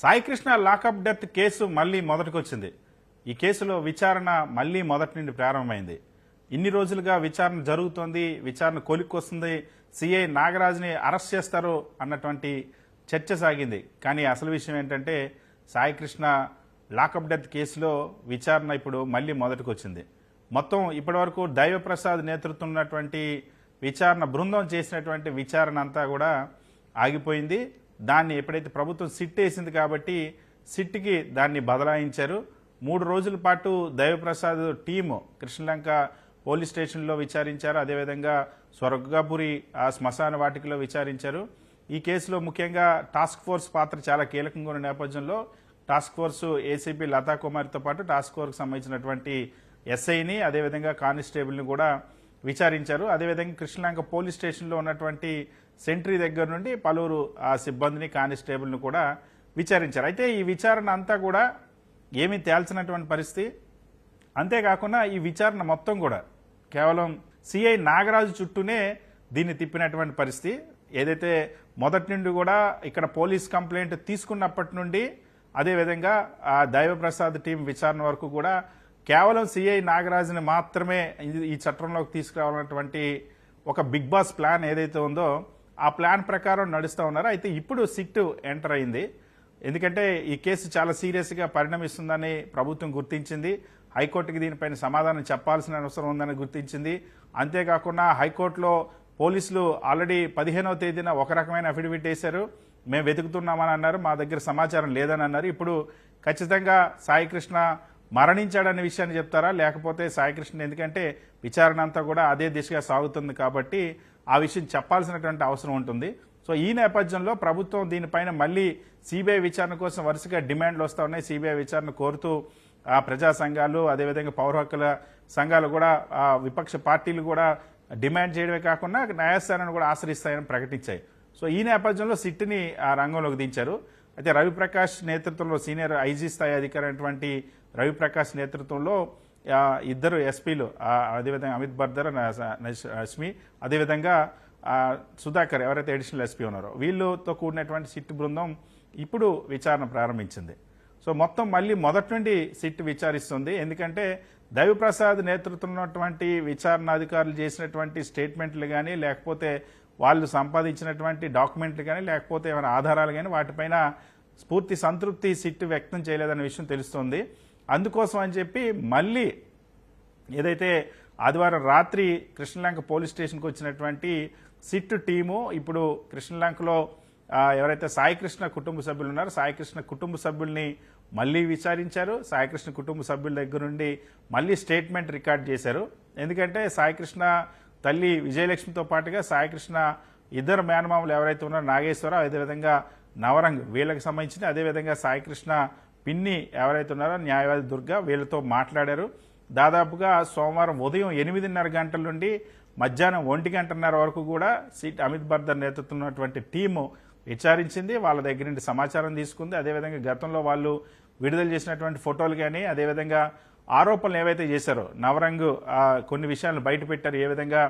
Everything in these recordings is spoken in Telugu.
సాయికృష్ణ లాకప్ డెత్ కేసు మళ్లీ మొదటికొచ్చింది. ఈ కేసులో విచారణ మళ్లీ మొదటి నుండి ప్రారంభమైంది. ఇన్ని రోజులుగా విచారణ జరుగుతోంది, విచారణ కొలిక్కొస్తుంది, సిఐ నాగరాజ్ని అరెస్ట్ చేస్తారు అన్నటువంటి చర్చ సాగింది. కానీ అసలు విషయం ఏంటంటే సాయికృష్ణ లాకప్ డెత్ కేసులో విచారణ ఇప్పుడు మళ్లీ మొదటికొచ్చింది. మొత్తం ఇప్పటివరకు దైవప్రసాద్ నేతృత్వం ఉన్నటువంటి విచారణ బృందం చేసినటువంటి విచారణ అంతా కూడా ఆగిపోయింది. దాన్ని ఎప్పుడైతే ప్రభుత్వం సిట్ వేసింది కాబట్టి సిట్కి దాన్ని బదలాయించారు. 3 రోజుల పాటు దైవప్రసాద్ టీము కృష్ణలంక పోలీస్ స్టేషన్లో విచారించారు. అదేవిధంగా స్వర్గాపురి శ్మశాన వాటికలో విచారించారు. ఈ కేసులో ముఖ్యంగా టాస్క్ ఫోర్స్ పాత్ర చాలా కీలకంగా ఉన్న నేపథ్యంలో టాస్క్ ఫోర్స్ ఏసీపీ లతా కుమార్తో పాటు టాస్క్ ఫోర్స్కి సంబంధించినటువంటి ఎస్ఐని అదేవిధంగా కానిస్టేబుల్ని కూడా విచారించారు. అదేవిధంగా కృష్ణలంక పోలీస్ స్టేషన్లో ఉన్నటువంటి సెంట్రీ దగ్గర నుండి పలువురు ఆ సిబ్బందిని కానిస్టేబుల్ని కూడా విచారించారు. అయితే ఈ విచారణ అంతా కూడా ఏమీ తేల్చినటువంటి పరిస్థితి. అంతేకాకుండా ఈ విచారణ మొత్తం కూడా కేవలం సిఐ నాగరాజు చుట్టూనే దీన్ని తిప్పినటువంటి పరిస్థితి. ఏదైతే మొదటి నుండి కూడా ఇక్కడ పోలీస్ కంప్లైంట్ తీసుకున్నప్పటి నుండి అదేవిధంగా ఆ దైవప్రసాద్ టీం విచారణ వరకు కూడా కేవలం సిఐ నాగరాజుని మాత్రమే ఈ చట్టంలోకి తీసుకురావాలన్నటువంటి ఒక బిగ్ బాస్ ప్లాన్ ఏదైతే ఉందో ఆ ప్లాన్ ప్రకారం నడుస్తూ ఉన్నారు. అయితే ఇప్పుడు సిట్ ఎంటర్ అయింది. ఎందుకంటే ఈ కేసు చాలా సీరియస్గా పరిణమిస్తుందని ప్రభుత్వం గుర్తించింది. హైకోర్టుకి దీనిపైన సమాధానం చెప్పాల్సిన అవసరం ఉందని గుర్తించింది. అంతేకాకుండా హైకోర్టులో పోలీసులు ఆల్రెడీ 15వ తేదీన ఒక రకమైన అఫిడవిట్ వేశారు. మేము వెతుకుతున్నామని అన్నారు, మా దగ్గర సమాచారం లేదని అన్నారు. ఇప్పుడు ఖచ్చితంగా సాయికృష్ణ మరణించాడనే విషయాన్ని చెప్తారా, లేకపోతే సాయికృష్ణ, ఎందుకంటే విచారణ అంతా కూడా అదే దిశగా సాగుతుంది కాబట్టి ఆ విషయం చెప్పాల్సినటువంటి అవసరం ఉంటుంది. సో ఈ నేపథ్యంలో ప్రభుత్వం దీనిపైన మళ్లీ సిబిఐ విచారణ కోసం వరుసగా డిమాండ్లు వస్తూ ఉన్నాయి. సిబిఐ విచారణ కోరుతూ ఆ ప్రజా సంఘాలు అదేవిధంగా పౌర హక్కుల సంఘాలు కూడా విపక్ష పార్టీలు కూడా డిమాండ్ చేయడమే కాకుండా న్యాయస్థానాన్ని కూడా ఆశ్రయిస్తాయని ప్రకటించాయి. సో ఈ నేపథ్యంలో సిట్ని ఆ రంగంలోకి దించారు. అయితే రవిప్రకాష్ నేతృత్వంలో సీనియర్ ఐజీ స్థాయి అధికారి అయినటువంటి రవిప్రకాష్ నేతృత్వంలో ఇద్దరు ఎస్పీలు అదేవిధంగా అమిత్ బర్దర్ నస్మి అదేవిధంగా సుధాకర్ ఎవరైతే అడిషనల్ ఎస్పీ ఉన్నారో వీళ్ళతో కూడినటువంటి సిట్ బృందం ఇప్పుడు విచారణ ప్రారంభించింది. సో మొత్తం మళ్ళీ మొదటి నుండి సిట్ విచారిస్తుంది. ఎందుకంటే దైవప్రసాద్ నేతృత్వం ఉన్నటువంటి విచారణ అధికారులు చేసినటువంటి స్టేట్మెంట్లు కానీ లేకపోతే వాళ్ళు సంపాదించినటువంటి డాక్యుమెంట్లు కానీ లేకపోతే ఏమైనా ఆధారాలు కానీ వాటిపైన పూర్తి సంతృప్తి సిట్ వ్యక్తం చేయలేదనే విషయం తెలుస్తోంది. అందుకోసం అని చెప్పి మళ్ళీ ఏదైతే ఆదివారం రాత్రి కృష్ణలంక పోలీస్ స్టేషన్కి వచ్చినటువంటి సిట్ టీము ఇప్పుడు కృష్ణలంకలో ఎవరైతే సాయికృష్ణ కుటుంబ సభ్యులు ఉన్నారో సాయికృష్ణ కుటుంబ సభ్యుల్ని మళ్లీ విచారించారు. సాయికృష్ణ కుటుంబ సభ్యుల దగ్గర నుండి మళ్లీ స్టేట్మెంట్ రికార్డ్ చేశారు. ఎందుకంటే సాయికృష్ణ తల్లి విజయలక్ష్మితో పాటుగా సాయికృష్ణ ఇద్దరు మేనమామలు ఎవరైతే ఉన్నారో నాగేశ్వరరావు అదేవిధంగా నవరంగ్ వీళ్ళకి సంబంధించిన అదేవిధంగా సాయికృష్ణ పిన్ని ఎవరైతే ఉన్నారో న్యాయవాది దుర్గా వీళ్ళతో మాట్లాడారు. దాదాపుగా సోమవారం ఉదయం 8:30 గంటల నుండి మధ్యాహ్నం 1:30 వరకు కూడా సిట్ అమిత్ బర్దర్ నేతృత్వం ఉన్నటువంటి టీము విచారించింది. వాళ్ళ దగ్గర నుండి సమాచారం తీసుకుంది. అదేవిధంగా గతంలో వాళ్ళు విడుదల చేసినటువంటి ఫోటోలు కానీ అదేవిధంగా ఆరోపణలు ఏవైతే చేశారో నవరంగ్ కొన్ని విషయాలను బయటపెట్టారు. ఏ విధంగా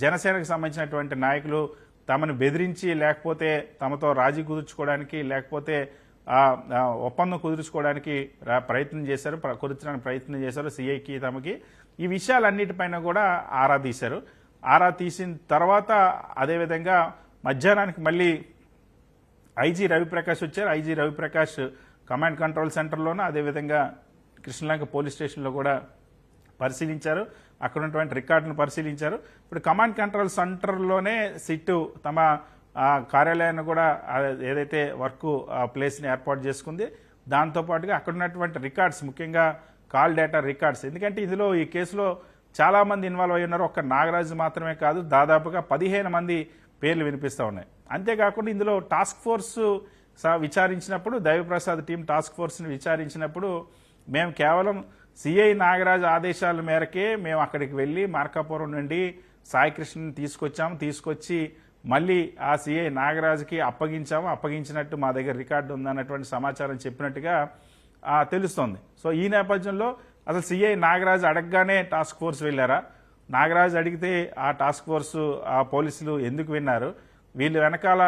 జనసేనకు సంబంధించినటువంటి నాయకులు తమను బెదిరించి లేకపోతే తమతో రాజీ కుదుర్చుకోవడానికి లేకపోతే ఒప్పందం కుదుర్చుకోవడానికి ప్రయత్నం చేశారు, కుదుర్చడానికి ప్రయత్నం చేశారు సిఐకి తమకి. ఈ విషయాలన్నిటిపైన కూడా ఆరా తీశారు. ఆరా తీసిన తర్వాత అదేవిధంగా మధ్యాహ్నానికి మళ్ళీ ఐజీ రవిప్రకాష్ వచ్చారు. ఐజీ రవిప్రకాష్ కమాండ్ కంట్రోల్ సెంటర్లోనూ అదేవిధంగా కృష్ణలంక పోలీస్ స్టేషన్లో కూడా పరిశీలించారు. అక్కడ ఉన్నటువంటి రికార్డును పరిశీలించారు. ఇప్పుడు కమాండ్ కంట్రోల్ సెంటర్లోనే సిట్ తమ కార్యాలయాన్ని కూడా ఏదైతే వర్క్ ప్లేస్ని ఏర్పాటు చేసుకుంది దాంతోపాటుగా అక్కడ ఉన్నటువంటి రికార్డ్స్ ముఖ్యంగా కాల్ డేటా రికార్డ్స్, ఎందుకంటే ఇందులో ఈ కేసులో చాలా మంది ఇన్వాల్వ్ అయి ఉన్నారు. ఒక్క నాగరాజు మాత్రమే కాదు, దాదాపుగా 15 మంది పేర్లు వినిపిస్తూ ఉన్నాయి. అంతేకాకుండా ఇందులో task force విచారించినప్పుడు Daivaprasad team task ఫోర్స్ని విచారించినప్పుడు మేము కేవలం సిఐ నాగరాజు ఆదేశాల మేరకే మేము అక్కడికి వెళ్ళి మార్కాపురం నుండి సాయికృష్ణని తీసుకొచ్చి మళ్ళీ ఆ సిఐ నాగరాజుకి అప్పగించినట్టు మా దగ్గర రికార్డు ఉందన్నటువంటి సమాచారం చెప్పినట్టుగా తెలుస్తోంది. సో ఈ నేపథ్యంలో అసలు సిఐ నాగరాజు అడగగానే టాస్క్ ఫోర్స్ వెళ్ళారా, నాగరాజు అడిగితే ఆ టాస్క్ ఫోర్స్ ఆ పోలీసులు ఎందుకు విన్నారు, వీళ్ళు వెనకాల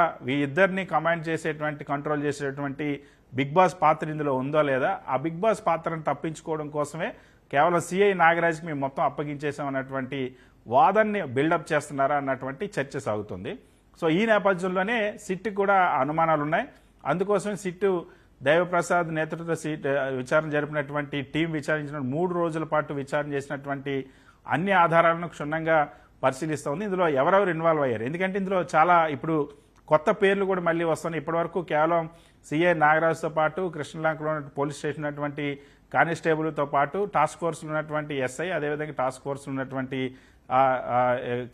ఇద్దరిని కమాండ్ చేసేటువంటి కంట్రోల్ చేసేటువంటి బిగ్ బాస్ పాత్ర ఇందులో ఉందో లేదా, ఆ బిగ్ బాస్ పాత్రను తప్పించుకోవడం కోసమే కేవలం సిఐ నాగరాజ్కి మేము మొత్తం అప్పగించేసామన్నటువంటి వాదన్ని బిల్డప్ చేస్తున్నారా అన్నటువంటి చర్చ సాగుతుంది. సో ఈ నేపథ్యంలోనే సిట్కి కూడా అనుమానాలు ఉన్నాయి. అందుకోసం సిట్ దైవప్రసాద్ నేతృత్వ విచారణ జరిపినటువంటి టీం విచారించిన 3 రోజుల పాటు విచారణ చేసినటువంటి అన్ని ఆధారాలను క్షుణ్ణంగా పరిశీలిస్తోంది. ఇందులో ఎవరెవరు ఇన్వాల్వ్ అయ్యారు, ఎందుకంటే ఇందులో చాలా ఇప్పుడు కొత్త పేర్లు కూడా మళ్ళీ వస్తున్నాయి. ఇప్పటివరకు కేవలం సిఐ నాగరాజ్తో పాటు కృష్ణలంకలో పోలీస్ స్టేషన్ ఉన్నటువంటి కానిస్టేబుల్తో పాటు టాస్క్ ఫోర్స్లో ఉన్నటువంటి ఎస్ఐ, అదేవిధంగా టాస్క్ ఫోర్స్లో ఉన్నటువంటి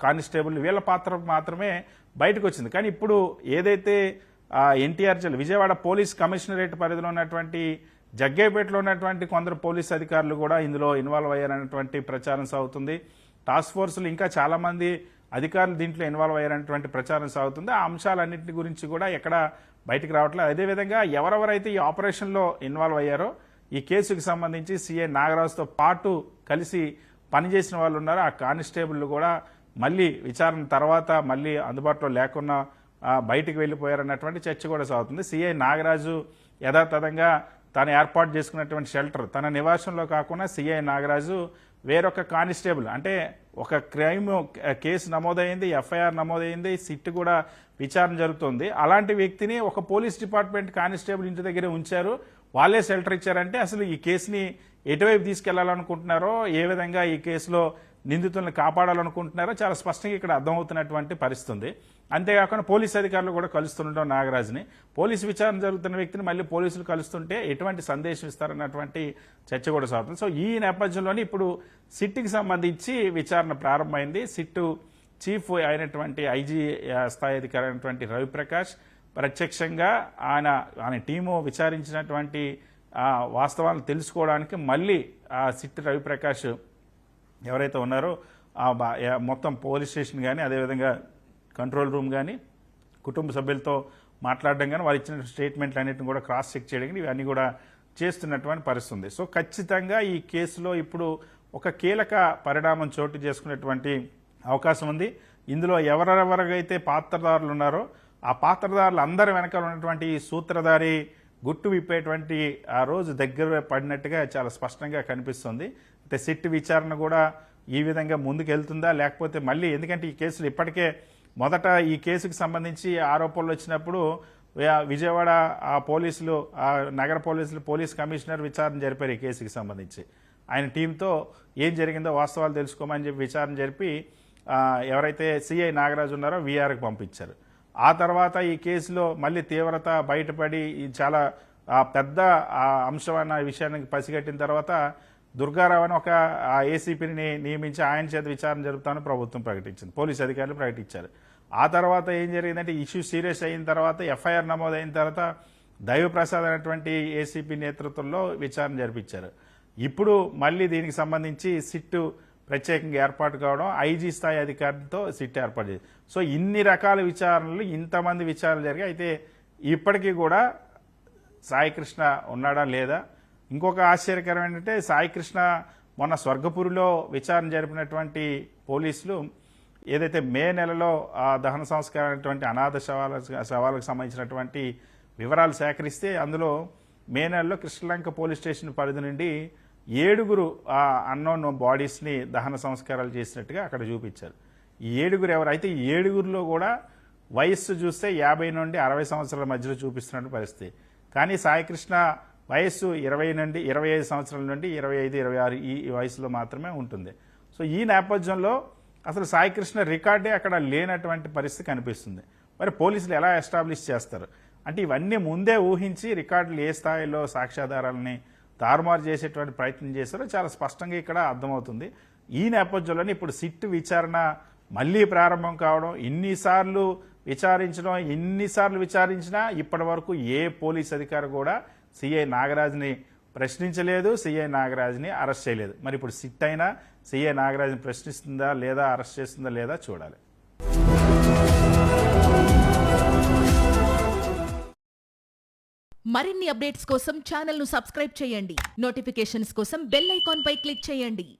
కానిస్టేబుల్, వీళ్ళ పాత్ర మాత్రమే బయటకు వచ్చింది. కానీ ఇప్పుడు ఏదైతే ఎన్టీఆర్ జిల్లా విజయవాడ పోలీస్ కమిషనరేట్ పరిధిలో ఉన్నటువంటి జగ్గేపేటలో ఉన్నటువంటి కొందరు పోలీస్ అధికారులు కూడా ఇందులో ఇన్వాల్వ్ అయ్యారనేటువంటి ప్రచారం సాగుతుంది. టాస్క్ ఫోర్సులు ఇంకా చాలా మంది అధికారులు దీంట్లో ఇన్వాల్వ్ అయ్యారనేటువంటి ప్రచారం సాగుతుంది. ఆ అంశాలన్నింటి గురించి కూడా ఎక్కడ బయటకు రావట్లేదు. అదేవిధంగా ఎవరెవరైతే ఈ ఆపరేషన్లో ఇన్వాల్వ్ అయ్యారో ఈ కేసుకు సంబంధించి సిఐ నాగరాజుతో పాటు కలిసి పనిచేసిన వాళ్ళు ఉన్నారో ఆ కానిస్టేబుల్ కూడా మళ్ళీ విచారణ తర్వాత మళ్ళీ అందుబాటులో లేకుండా బయటికి వెళ్ళిపోయారన్నటువంటి చర్చ కూడా సాగుతుంది. సిఐ నాగరాజు యథాతథంగా తాను ఏర్పాటు చేసుకున్నటువంటి షెల్టర్ తన నివాసంలో కాకుండా సిఐ నాగరాజు వేరొక కానిస్టేబుల్, అంటే ఒక క్రైమ్ కేసు నమోదైంది, ఎఫ్ఐఆర్ నమోదైంది, సిట్ కూడా విచారణ జరుగుతుంది. అలాంటి వ్యక్తిని ఒక పోలీస్ డిపార్ట్మెంట్ కానిస్టేబుల్ ఇంటి దగ్గరే ఉంచారు, వాళ్ళే షెల్టర్ ఇచ్చారంటే అసలు ఈ కేసుని ఎటువైపు తీసుకెళ్లాలనుకుంటున్నారో, ఏ విధంగా ఈ కేసులో నిందితులను కాపాడాలనుకుంటున్నారో చాలా స్పష్టంగా ఇక్కడ అర్థమవుతున్నటువంటి పరిస్థితి. అంతేకాకుండా పోలీస్ అధికారులు కూడా కలుస్తుండటం నాగరాజ్ని, పోలీసు విచారణ జరుగుతున్న వ్యక్తిని మళ్ళీ పోలీసులు కలుస్తుంటే ఎటువంటి సందేశం ఇస్తారన్నటువంటి చర్చ కూడా సాగుతుంది. సో ఈ నేపథ్యంలోనే ఇప్పుడు సిట్కి సంబంధించి విచారణ ప్రారంభమైంది. సిట్ చీఫ్ అయినటువంటి ఐజీ స్థాయి అధికారి అయినటువంటి రవిప్రకాష్ ప్రత్యక్షంగా ఆయన టీము విచారించినటువంటి వాస్తవాలను తెలుసుకోవడానికి మళ్ళీ సిట్ రవిప్రకాష్ ఎవరైతే ఉన్నారో మొత్తం పోలీస్ స్టేషన్ కానీ అదేవిధంగా కంట్రోల్ రూమ్ కానీ కుటుంబ సభ్యులతో మాట్లాడడం కానీ వారు ఇచ్చిన స్టేట్మెంట్లు అన్నింటిని కూడా క్రాస్ చెక్ చేయడం కానీ ఇవన్నీ కూడా చేస్తున్నటువంటి పరిస్థితి ఉంది. సో ఖచ్చితంగా ఈ కేసులో ఇప్పుడు ఒక కీలక పరిణామం చోటు చేసుకునేటువంటి అవకాశం ఉంది. ఇందులో ఎవరెవరైతే పాత్రదారులు ఉన్నారో ఆ పాత్రదారులు అందరి వెనకాల ఉన్నటువంటి సూత్రధారి గుట్టు విప్పేటువంటి ఆ రోజు దగ్గర పడినట్టుగా చాలా స్పష్టంగా కనిపిస్తుంది. అయితే సిట్ విచారణ కూడా ఈ విధంగా ముందుకు వెళ్తుందా లేకపోతే మళ్ళీ, ఎందుకంటే ఈ కేసులు ఇప్పటికే మొదట ఈ కేసుకు సంబంధించి ఆరోపణలు వచ్చినప్పుడు విజయవాడ పోలీసులు నగర పోలీసులు పోలీస్ కమిషనర్ విచారణ జరిపారు ఈ కేసుకి సంబంధించి. ఆయన టీంతో ఏం జరిగిందో వాస్తవాలు తెలుసుకోమని చెప్పి విచారణ జరిపి ఎవరైతే సిఐ నాగరాజు ఉన్నారో వీఆర్కి పంపించారు. ఆ తర్వాత ఈ కేసులో మళ్ళీ తీవ్రత బయటపడి చాలా పెద్ద అంశం అన్న విషయానికి పసిగట్టిన తర్వాత దుర్గారావు అని ఒక ఏసీపీని నియమించి ఆయన చేత విచారణ జరుపుతామని ప్రభుత్వం ప్రకటించింది, పోలీసు అధికారులు ప్రకటించారు. ఆ తర్వాత ఏం జరిగిందంటే ఇష్యూ సీరియస్ అయిన తర్వాత ఎఫ్ఐఆర్ నమోదైన తర్వాత దైవప్రసాద్ అనేటువంటి ఏసీపీ నేతృత్వంలో విచారణ జరిపించారు. ఇప్పుడు మళ్ళీ దీనికి సంబంధించి సిట్ ప్రత్యేకంగా ఏర్పాటు కావడం, ఐజీ స్థాయి అధికారులతో సిట్ ఏర్పాటు చేసింది. సో ఇన్ని రకాల విచారణలు, ఇంతమంది విచారణలు జరిగాయి. అయితే ఇప్పటికీ కూడా సాయికృష్ణ ఉన్నాడా లేదా? ఇంకొక ఆశ్చర్యకరం ఏంటంటే సాయికృష్ణ మొన్న స్వర్గపురిలో విచారణ జరిపినటువంటి పోలీసులు ఏదైతే మే నెలలో దహన సంస్కారం అనేటువంటి అనాథ శవాలకు సంబంధించినటువంటి వివరాలు సేకరిస్తే అందులో మే నెలలో కృష్ణలంక పోలీస్ స్టేషన్ పరిధి నుండి 7 అన్నోన్ బాడీస్ని దహన సంస్కారాలు చేసినట్టుగా అక్కడ చూపించారు. ఈ 7 ఎవరు? అయితే ఈ 7లో కూడా వయస్సు చూస్తే 50 నుండి 60 సంవత్సరాల మధ్యలో చూపిస్తున్న పరిస్థితి. కానీ సాయికృష్ణ వయస్సు 25 సంవత్సరాల నుండి 25, 26 ఈ వయసులో మాత్రమే ఉంటుంది. సో ఈ నేపథ్యంలో అసలు సాయికృష్ణ రికార్డే అక్కడ లేనటువంటి పరిస్థితి కనిపిస్తుంది. మరి పోలీసులు ఎలా ఎస్టాబ్లిష్ చేస్తారు అంటే ఇవన్నీ ముందే ఊహించి రికార్డులు ఏ స్థాయిలో సాక్ష్యాధారాలని తారుమారు చేసేటువంటి ప్రయత్నం చేశారో చాలా స్పష్టంగా ఇక్కడ అర్థమవుతుంది. ఈ నేపథ్యంలోనే ఇప్పుడు సిట్ విచారణ మళ్లీ ప్రారంభం కావడం, ఇన్నిసార్లు విచారించినా ఇప్పటి వరకు ఏ పోలీస్ అధికారి కూడా సిఐ నాగరాజ్ని ప్రశ్నించలేదు, సిఐ నాగరాజ్ని అరెస్ట్ చేయలేదు. మరి ఇప్పుడు సిట్ అయినా సిఐ నాగరాజ్ని ప్రశ్నిస్తుందా లేదా, అరెస్ట్ చేస్తుందా లేదా చూడాలి. మరిన్ని అప్డేట్స్ కోసం ఛానల్ ను సబ్స్క్రైబ్ చేయండి. నోటిఫికేషన్స్ కోసం బెల్ ఐకాన్ పై క్లిక్ చేయండి.